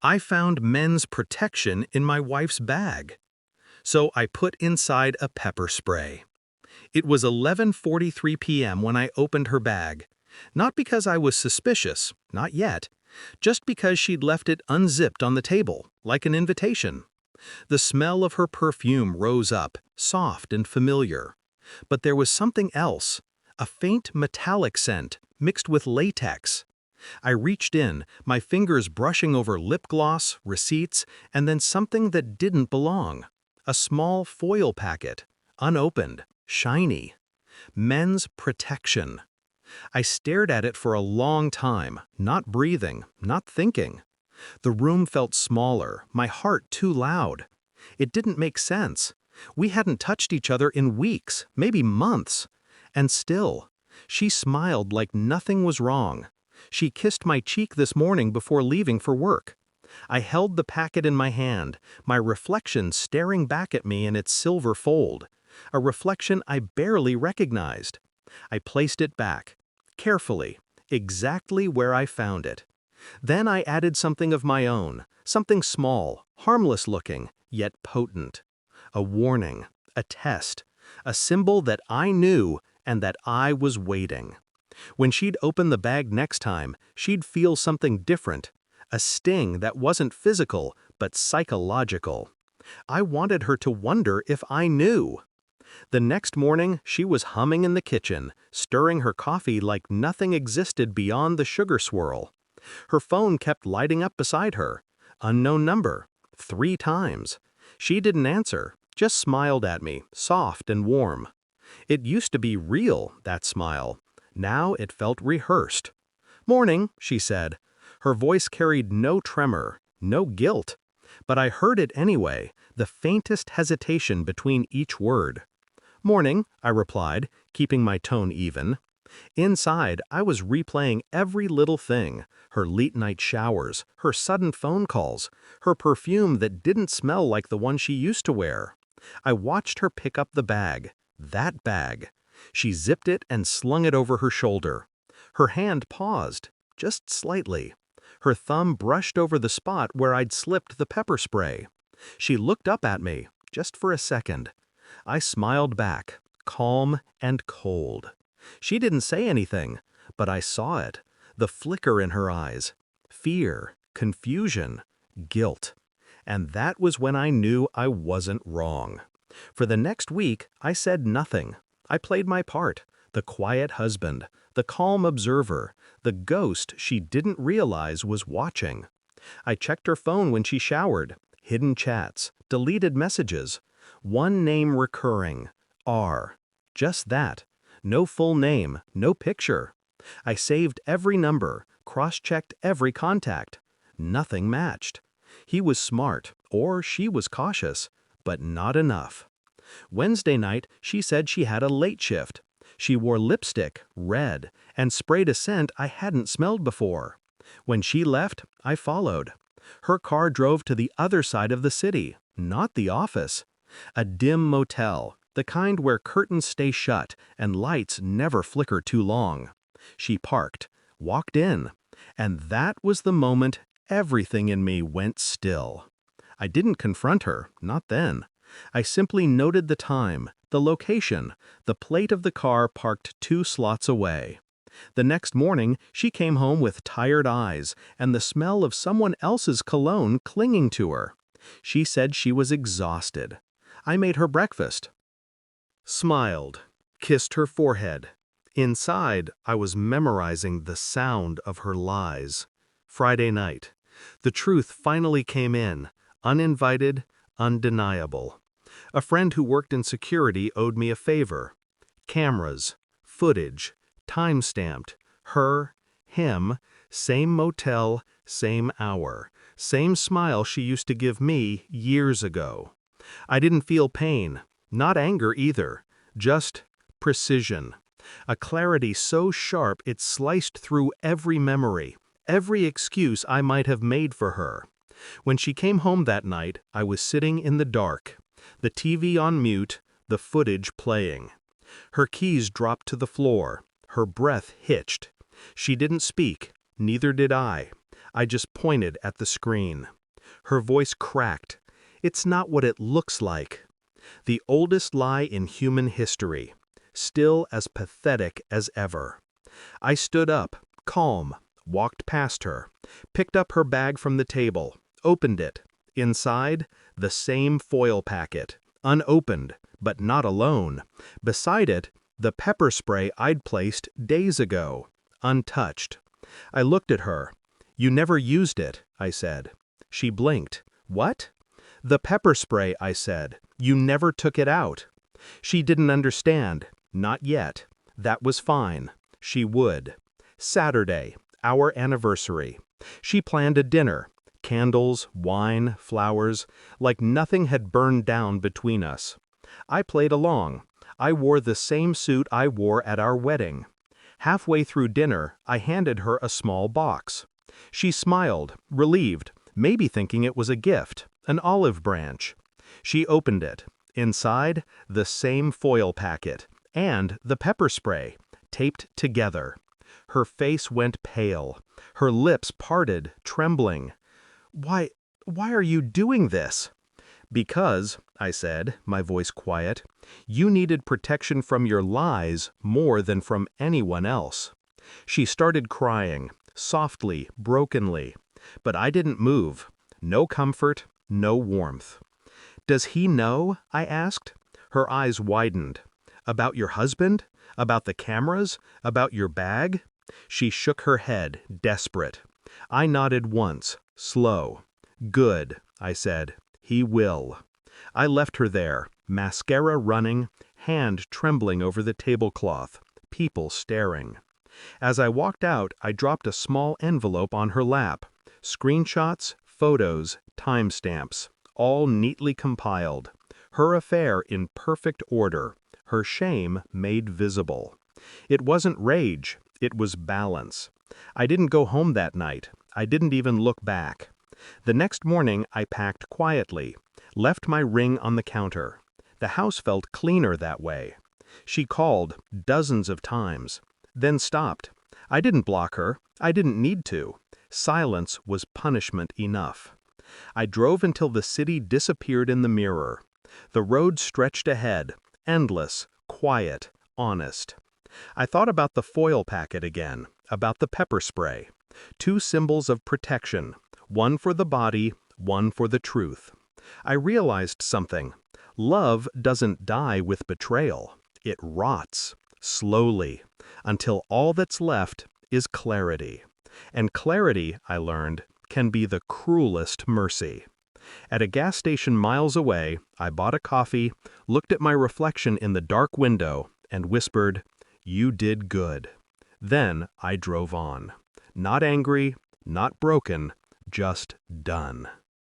I found men's protection in my wife's bag. So I put inside a pepper spray. It was 11:43 p.m. when I opened her bag. Not because I was suspicious, not yet, just because she'd left it unzipped on the table, like an invitation. The smell of her perfume rose up, soft and familiar. But there was something else, a faint metallic scent mixed with latex. I reached in, my fingers brushing over lip gloss, receipts, and then something that didn't belong. A small foil packet, unopened, shiny. Men's protection. I stared at it for a long time, not breathing, not thinking. The room felt smaller, my heart too loud. It didn't make sense. We hadn't touched each other in weeks, maybe months. And still, she smiled like nothing was wrong. She kissed my cheek this morning before leaving for work. I held the packet in my hand, my reflection staring back at me in its silver fold. A reflection I barely recognized. I placed it back, carefully, exactly where I found it. Then I added something of my own, something small, harmless looking, yet potent. A warning, a test, a symbol that I knew and that I was waiting. When she'd open the bag next time, she'd feel something different, a sting that wasn't physical but psychological. I wanted her to wonder if I knew. The next morning, she was humming in the kitchen, stirring her coffee like nothing existed beyond the sugar swirl. Her phone kept lighting up beside her. Unknown number. 3 times. She didn't answer, just smiled at me, soft and warm. It used to be real, that smile. Now it felt rehearsed. "Morning," she said. Her voice carried no tremor, no guilt. But I heard it anyway, the faintest hesitation between each word. "Morning," I replied, keeping my tone even. Inside, I was replaying every little thing, her late-night showers, her sudden phone calls, her perfume that didn't smell like the one she used to wear. I watched her pick up the bag, that bag. She zipped it and slung it over her shoulder. Her hand paused, just slightly. Her thumb brushed over the spot where I'd slipped the pepper spray. She looked up at me, just for a second. I smiled back, calm and cold. She didn't say anything, but I saw it, the flicker in her eyes. Fear, confusion, guilt. And that was when I knew I wasn't wrong. For the next week, I said nothing. I played my part, the quiet husband, the calm observer, the ghost she didn't realize was watching. I checked her phone when she showered, hidden chats, deleted messages. One name recurring, R. Just that. No full name, no picture. I saved every number, cross-checked every contact. Nothing matched. He was smart, or she was cautious, but not enough. Wednesday night, she said she had a late shift. She wore lipstick, red, and sprayed a scent I hadn't smelled before. When she left, I followed. Her car drove to the other side of the city, not the office. A dim motel, the kind where curtains stay shut and lights never flicker too long. She parked, walked in, and that was the moment everything in me went still. I didn't confront her, not then. I simply noted the time, the location, the plate of the car parked 2 slots away. The next morning, she came home with tired eyes and the smell of someone else's cologne clinging to her. She said she was exhausted. I made her breakfast. Smiled, kissed her forehead. Inside, I was memorizing the sound of her lies. Friday night. The truth finally came in, uninvited, undeniable. A friend who worked in security owed me a favor. Cameras, footage, time-stamped, her, him, same motel, same hour, same smile she used to give me years ago. I didn't feel pain, not anger either, just precision. A clarity so sharp it sliced through every memory, every excuse I might have made for her. When she came home that night, I was sitting in the dark, the TV on mute, the footage playing. Her keys dropped to the floor, her breath hitched. She didn't speak, neither did I. I just pointed at the screen. Her voice cracked. It's not what it looks like. The oldest lie in human history, still as pathetic as ever. I stood up, calm, walked past her, picked up her bag from the table, opened it. Inside, the same foil packet, unopened, but not alone. Beside it, the pepper spray I'd placed days ago, untouched. I looked at her. "You never used it," I said. She blinked. "What?" "The pepper spray," I said. "You never took it out." She didn't understand. Not yet. That was fine. She would. Saturday, our anniversary. She planned a dinner. Candles, wine, flowers, like nothing had burned down between us. I played along. I wore the same suit I wore at our wedding. Halfway through dinner, I handed her a small box. She smiled, relieved, maybe thinking it was a gift, an olive branch. She opened it. Inside, the same foil packet, and the pepper spray, taped together. Her face went pale. Her lips parted, trembling. Why are you doing this?" "Because," I said, my voice quiet, "you needed protection from your lies more than from anyone else." She started crying, softly, brokenly. But I didn't move. No comfort, no warmth. "Does he know?" I asked. Her eyes widened. "About your husband? About the cameras? About your bag?" She shook her head, desperate. I nodded once, slow. "Good," I said. "He will." I left her there, mascara running, hand trembling over the tablecloth, people staring. As I walked out, I dropped a small envelope on her lap. Screenshots, photos, timestamps, all neatly compiled. Her affair in perfect order, her shame made visible. It wasn't rage, it was balance. I didn't go home that night. I didn't even look back. The next morning I packed quietly, left my ring on the counter. The house felt cleaner that way. She called dozens of times, then stopped. I didn't block her. I didn't need to. Silence was punishment enough. I drove until the city disappeared in the mirror. The road stretched ahead, endless, quiet, honest. I thought about the foil packet again, about the pepper spray. Two symbols of protection, one for the body, one for the truth. I realized something. Love doesn't die with betrayal. It rots, slowly, until all that's left is clarity. And clarity, I learned, can be the cruelest mercy. At a gas station miles away, I bought a coffee, looked at my reflection in the dark window, and whispered, "You did good." Then I drove on. Not angry, not broken, just done.